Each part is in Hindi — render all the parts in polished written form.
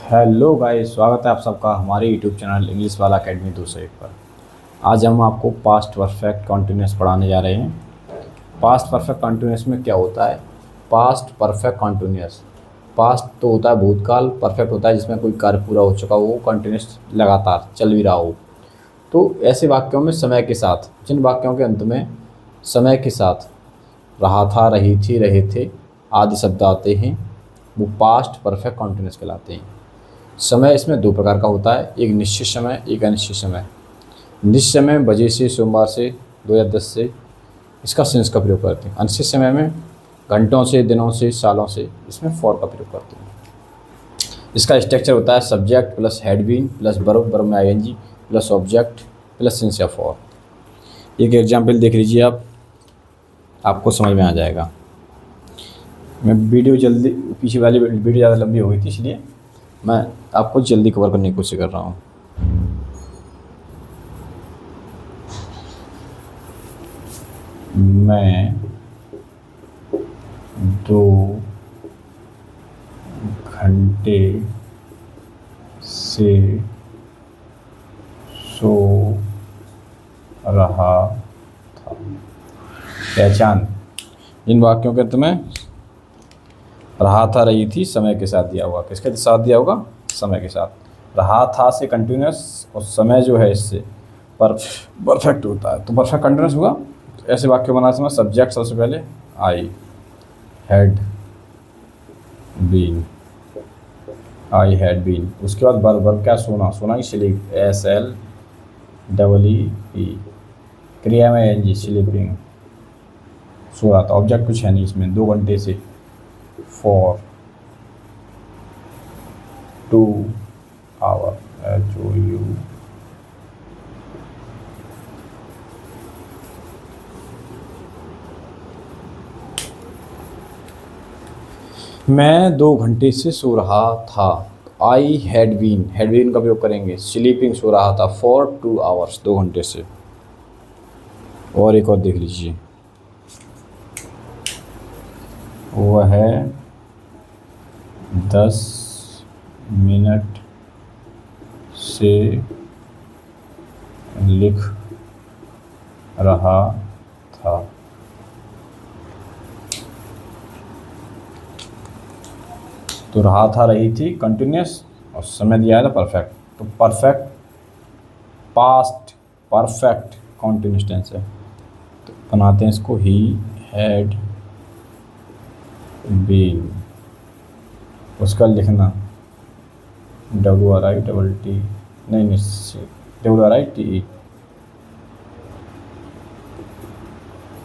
हेलो गाइस, स्वागत है आप सबका हमारे यूट्यूब चैनल इंग्लिश वाला अकेडमी 201 पर। आज हम आपको पास्ट परफेक्ट कंटिन्यूअस पढ़ाने जा रहे हैं। पास्ट परफेक्ट कंटिन्यूअस में क्या होता है? पास्ट परफेक्ट कंटिन्यूअस, पास्ट तो होता है भूतकाल, परफेक्ट होता है जिसमें कोई कार्य पूरा हो चुका हो, कंटिन्यूअस लगातार चल भी रहा हो। तो ऐसे वाक्यों में समय के साथ, जिन वाक्यों के अंत में समय के साथ रहा था, रही थी, रहे थे आदि शब्द आते हैं, वो पास्ट परफेक्ट कंटिन्यूअस कहलाते हैं। समय इसमें दो प्रकार का होता है, एक निश्चित समय, एक अनिश्चित समय। निश्चित समय में बजे से, सोमवार से, 2 या 10 से इसका सिंस का प्रयोग करते हैं। अनिश्चित समय में घंटों से, दिनों से, सालों से इसमें फॉर का प्रयोग करते हैं। इसका स्ट्रक्चर होता है subject plus had been plus verb, verb में ING plus object plus since या फॉर। एक एग्जाम्पल देख लीजिए आप, आपको समझ में आ जाएगा। मैं वीडियो जल्दी, पीछे वाली वीडियो ज़्यादा लंबी हो गई थी, इसलिए मैं आपको जल्दी कवर करने की कोशिश कर रहा हूँ। मैं 2 घंटे से सो रहा था। पहचान, इन वाक्यों के अंत में रहा था, रही थी समय के साथ दिया होगा। किसके साथ दिया होगा? समय के साथ। रहा था से कंटिन्यूस और समय जो है इससे परफेक्ट होता है, तो परफेक्ट कंटिन्यूस हुआ। तो ऐसे वाक्य बनाते समय सब्जेक्ट सबसे पहले I had been, I had been. उसके बाद वर्ब क्या? सोना, सोना की स्लीप, SLEEP। क्रिया में एनजी, स्लीपिंग, सो रहा था। ऑब्जेक्ट कुछ है नहीं इसमें, 2 घंटे से, फॉर 2 आवर, HOU। मैं 2 घंटे से सो रहा था। आई हैड बीन का प्रयोग करेंगे। स्लीपिंग, सो रहा था, फॉर 2 आवर्स, 2 घंटे से। और एक और देख लीजिए, वह 10 मिनट से लिख रहा था। तो रहा था, रही थी कंटिन्यूस, और समय दिया है परफेक्ट। तो perfect past perfect continuous tense है। तो बनाते हैं इसको, ही हैड बीन। उसका लिखना WRITT, नहीं WRITE,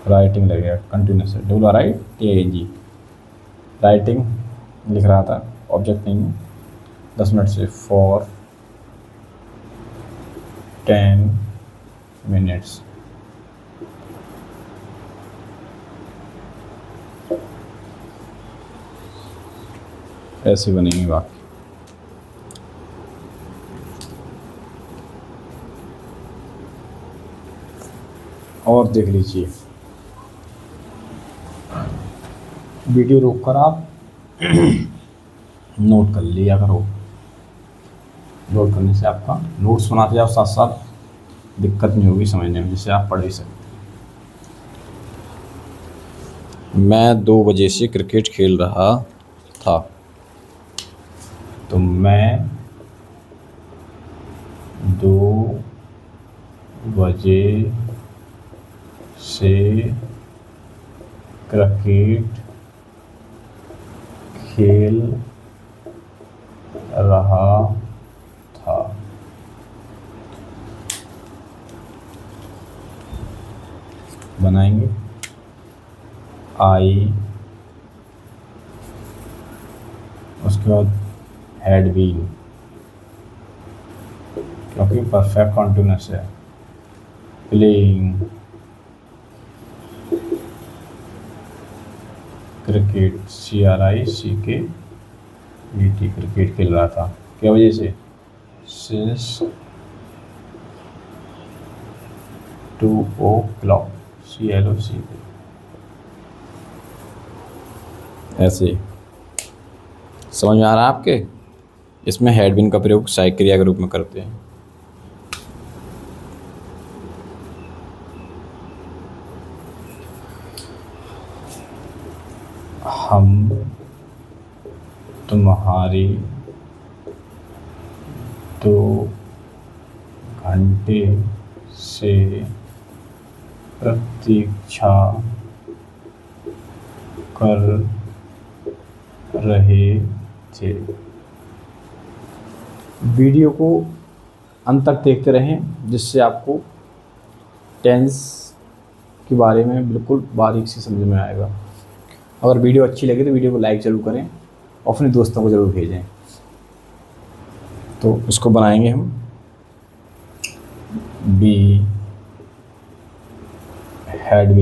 राइटिंग लगेगा, कंटिन्यूस है, WRITING। राइटिंग लिख रहा था, ऑब्जेक्ट नहीं है। 10 मिनट से, फॉर 10 मिनट्स। ऐसे बनेंगे वाक्य। और देख लीजिए, वीडियो रोककर आप नोट कर लिया करो। नोट करने से आपका नोट्स बनाते जाओ, साथ साथ दिक्कत नहीं होगी समझने में, जिससे आप पढ़ भी सकते। मैं 2 बजे से क्रिकेट खेल रहा था। तो मैं 2 बजे से क्रिकेट खेल रहा था। बनाएंगे आई, उसके बाद हैड बीन, क्योंकि परफेक्ट कंटिन्यूस है। प्लेइंग क्रिकेट, CRICKET, क्रिकेट खेल रहा था। क्या वजह से? Since 2 o'clock, CLOC। ऐसे समझ में आ रहा है आपके? इसमें हैड बीन का प्रयोग सहायक क्रिया के रूप में करते हैं। हम तुम्हारी 2 घंटे से प्रतीक्षा कर रहे थे। वीडियो को अंत तक देखते रहें, जिससे आपको टेंस के बारे में बिल्कुल बारीक से समझ में आएगा। अगर वीडियो अच्छी लगे तो वीडियो को लाइक ज़रूर करें और अपने दोस्तों को ज़रूर भेजें। तो इसको बनाएंगे हम बी हैड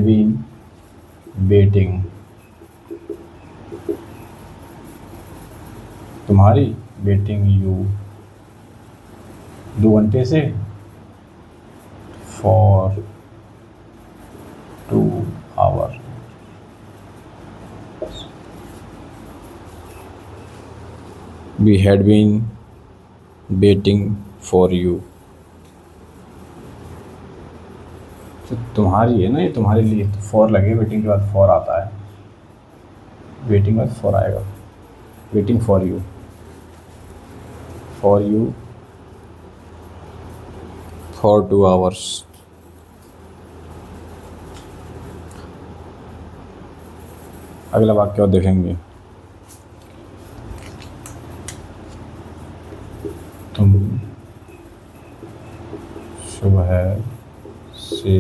बीन वेटिंग। तुम्हारी वेटिंग यू 2 घंटे से for 2 hour. We had been waiting for you. तो तुम्हारी है ना, ये तुम्हारे लिए, तो फॉर लगे, वेटिंग के बाद फॉर आता है, वेटिंग के बाद फॉर आएगा। Waiting for you for 2 hours. अगला वाक्य और देखेंगे। तुम सुबह से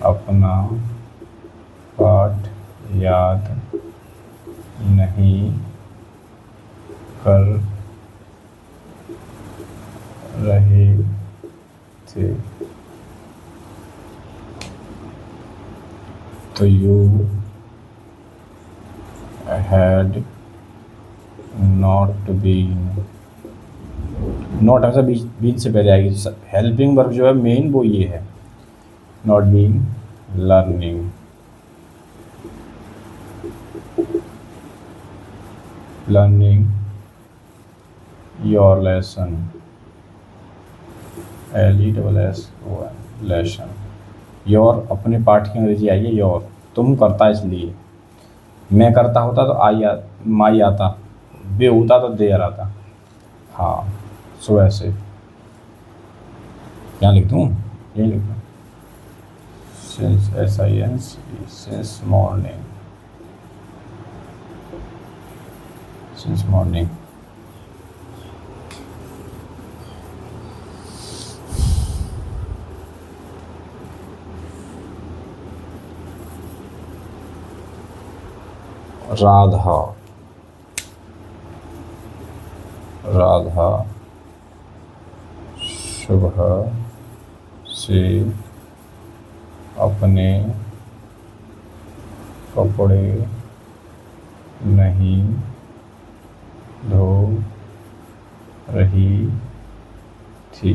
अपना पाठ याद नहीं कर रहे थे, तो you had not been. Not हमेशा बीन से पहले आएगी। हेल्पिंग वर्ब जो है मेन वो ये है, not been learning your lesson. Lesson. Your अपने पाठ की अंग्रेजी आई है योर। तुम करता इसलिए, मैं करता होता तो माई आता, बे होता तो देर आता। हाँ, सो ऐसे क्या लिख दूँ, यही लिख दूँ, सिंस मॉर्निंग। राधा सुबह से अपने कपड़े नहीं धो रही थी।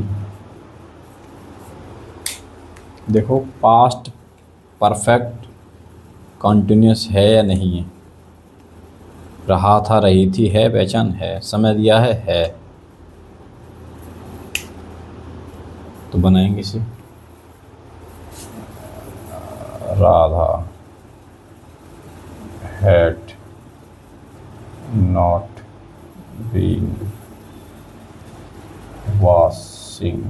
देखो, पास्ट परफेक्ट कंटिन्यूस है या नहीं है। रहा था, रही थी, है पहचान, है समय दिया है। तो बनाएंगे इसे। Radha had not been washing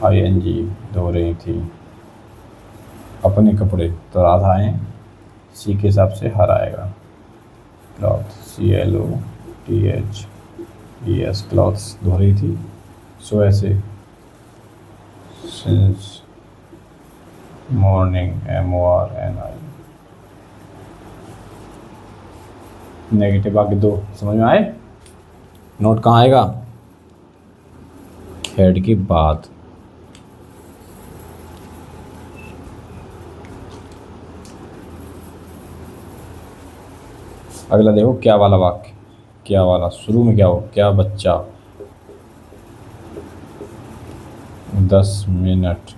ing धो रही थी अपने कपड़े। तो राधा आए, सी के हिसाब से हर आएगा। क्लॉथ CLOTHES क्लॉथ्स धो रही थी। सो ऐसे सिंस मॉर्निंग MORNING। नेगेटिव बाकी 2 समझ में आए। नोट कहाँ आएगा, हेड की बात। अगला देखो, क्या वाला वाक्य, क्या वाला शुरू में क्या हो, क्या बच्चा 10 मिनट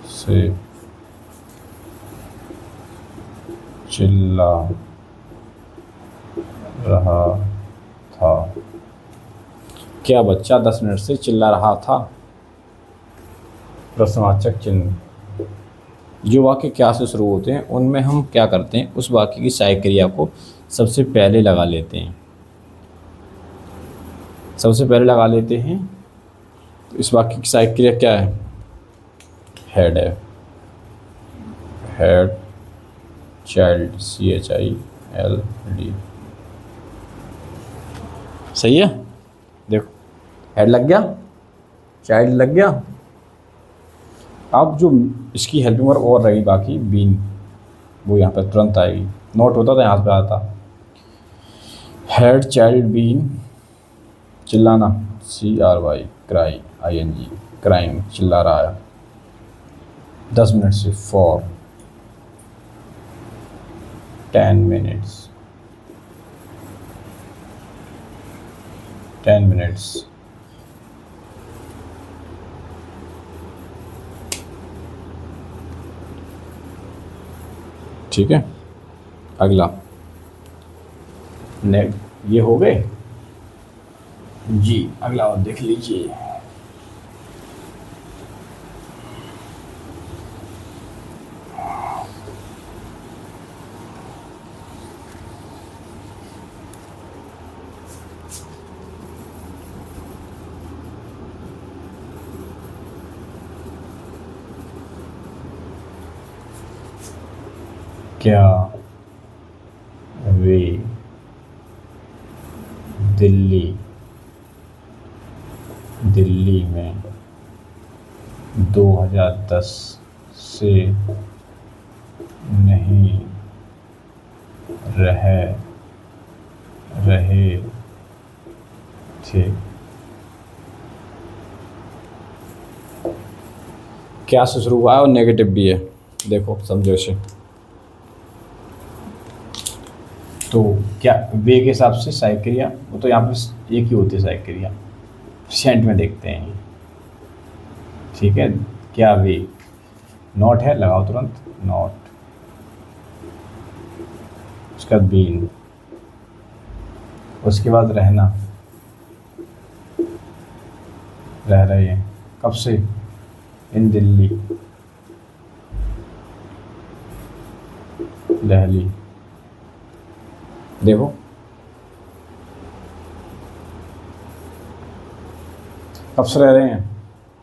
से चिल्ला रहा था। क्या बच्चा 10 मिनट से चिल्ला रहा था? प्रश्नवाचक चिन्ह। जो वाक्य क्या से शुरू होते हैं उनमें हम क्या करते हैं, उस वाक्य की सहायक क्रिया को सबसे पहले लगा लेते हैं। तो इस वाक्य की सहायक क्रिया क्या है? हेड है। Head child, CHILD। सही है। देखो, हेड लग गया, चाइल्ड लग गया। अब जो इसकी हेल्पिंग वर्ब और रही बाकी बीन, वो यहाँ पर तुरंत आएगी। नोट होता था यहाँ पे आता हेड चाइल्ड बीन, चिल्लाना CRY, क्राई ING, क्राइम, चिल्ला रहा है 10 मिनट से। For 10 minutes, 10 minutes. ठीक है। अगला ये हो गए जी। अगला और देख लीजिए। क्या वे दिल्ली में 2010 से नहीं रहे थे? क्या से शुरू हुआ है और नेगेटिव भी है। देखो समझो इसे। तो क्या वे के हिसाब से सहायक क्रिया, वो तो यहाँ पर एक ही होती है सहायक क्रिया। सेंट में देखते हैं। ठीक है। क्या वे, नॉट है, लगाओ तुरंत नॉट। उसके बाद बीन, उसके बाद रहना, रह रहे हैं। कब से? इन दिल्ली, दहली। देखो कब से रह रहे हैं?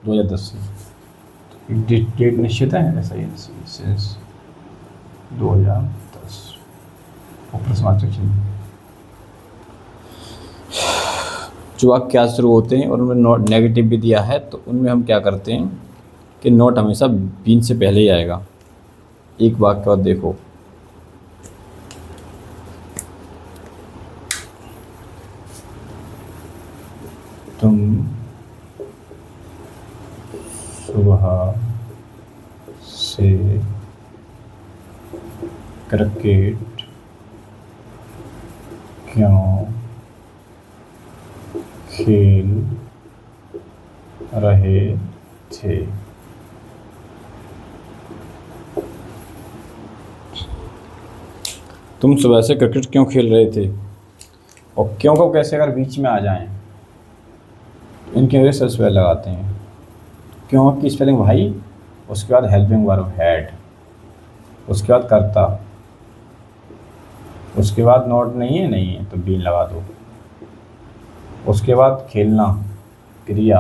2010 से। डेट निश्चित है, ऐसा ही सिंस 2010। और प्रश्नवाचक चिन्ह। जो वाक्य क्या शुरू होते हैं और उनमें नोट नेगेटिव भी दिया है, तो उनमें हम क्या करते हैं कि नोट हमेशा बीन से पहले ही आएगा। एक वाक्य और देखो, तुम सुबह से क्रिकेट क्यों खेल रहे थे? तुम सुबह से क्रिकेट क्यों खेल रहे थे? और क्यों को कैसे अगर बीच में आ जाएं, इनके वजह से स्पेल लगाते हैं। क्यों की स्पेलिंग भाई, उसके बाद हेल्पिंग वर्ब हेड, उसके बाद कर्ता, उसके बाद नोट नहीं है तो बीन लगा दो। उसके बाद खेलना क्रिया,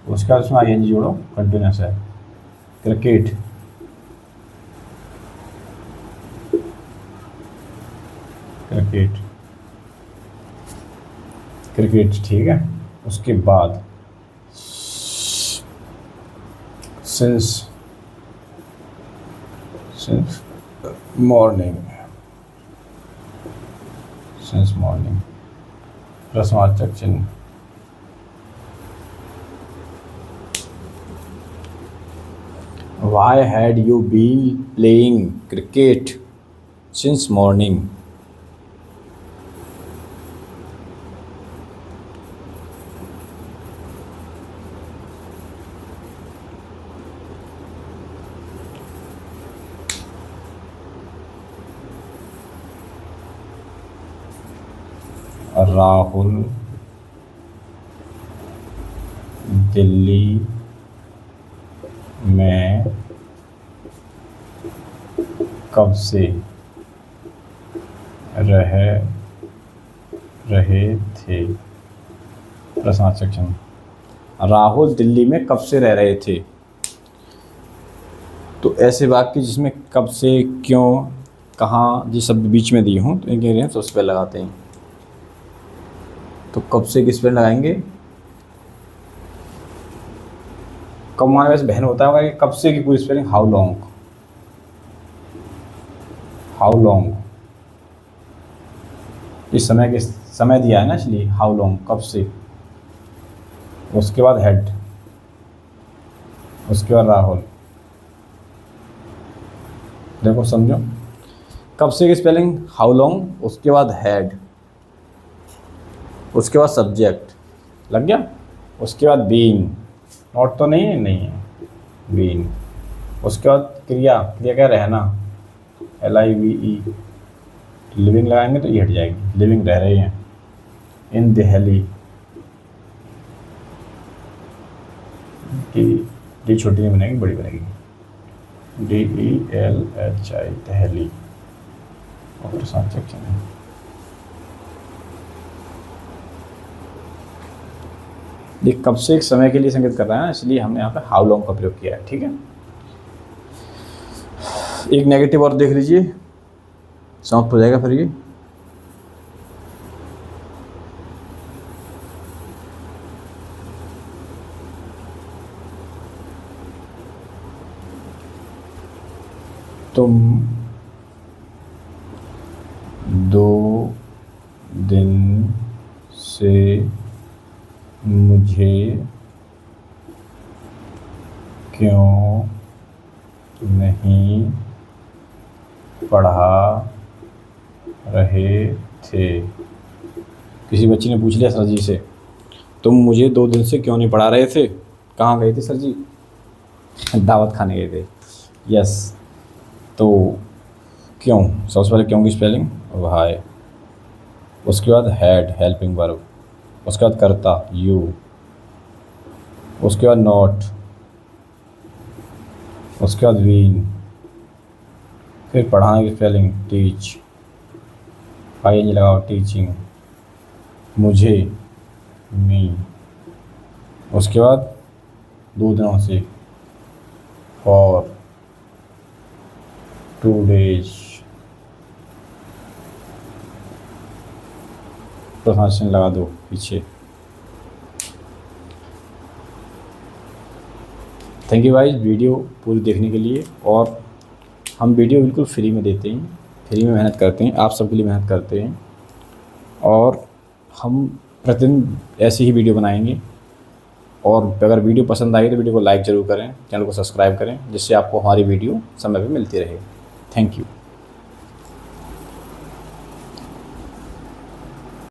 उसके बाद उसमें ING जोड़ो, कंटिन्यूस है। क्रिकेट, ठीक है। उसके बाद सिंस मॉर्निंग, प्रश्नवाचक चिन्ह। Why had you been playing cricket since morning? Rahul Delhi में कब से रहे थे। प्रश्नार्थक सेक्शन। राहुल दिल्ली में कब से रह रहे थे। तो ऐसे वाक्य जिसमें कब से, क्यों, कहाँ, जिस शब्द बीच में दिए हों तो इनके लिए तो उस पर लगाते हैं। तो कब से किस पर लगाएंगे। कब हमारे पास बहन होता होगा कि कब से की पूरी spelling how long. How long इस समय के समय दिया है ना, इसलिए हाउ लॉन्ग, कब से। उसके बाद हेड, उसके बाद राहुल। देखो समझो, कब से की स्पेलिंग हाउ लॉन्ग, उसके बाद हेड, उसके बाद सब्जेक्ट, लग गया। उसके बाद बीइंग, नॉट तो नहीं है, नहीं है, बीइंग। उसके बाद क्रिया, क्रिया क्या, रहना, LIVE। लिविंग लगाएंगे तो ये हट जाएगी, लिविंग रह रहे हैं। इन दिल्ली, डी छोटी नहीं बनेगी, बड़ी बनेगी, DELHI, दिल्ली। और साथ सेक्शन है। ये कब से एक समय के लिए संकेत कर रहा है, इसलिए हमने यहाँ पे हाउ लॉन्ग का प्रयोग किया है। ठीक है, एक नेगेटिव और देख लीजिए, समाप्त हो जाएगा फिर ये। तुम 2 दिन से मुझे क्यों नहीं पढ़ा रहे थे। किसी बच्ची ने पूछ लिया सर जी से, तुम मुझे 2 दिन से क्यों नहीं पढ़ा रहे थे। कहाँ गए थे सर जी, दावत खाने गए थे। यस, तो क्यों, सबसे पहले क्यों की स्पेलिंग वाई। उसके बाद हैड, हेल्पिंग वर्ब। उसके बाद करता, यू। उसके बाद नॉट। उसके बाद वीन। फिर पढ़ाने की स्पेलिंग टीच, ING लगाओ, टीचिंग। मुझे, मी। उसके बाद 2 दिनों से, फॉर 2 days। प्रश्न लगा दो पीछे। थैंक यू गाइस वीडियो पूरी देखने के लिए। और हम वीडियो बिल्कुल फ्री में देते हैं, फ्री में मेहनत करते हैं, आप सबके लिए मेहनत करते हैं। और हम प्रतिदिन ऐसी ही वीडियो बनाएंगे। और अगर वीडियो पसंद आई तो वीडियो को लाइक ज़रूर करें, चैनल को सब्सक्राइब करें, जिससे आपको हमारी वीडियो समय पे मिलती रहे। Thank you.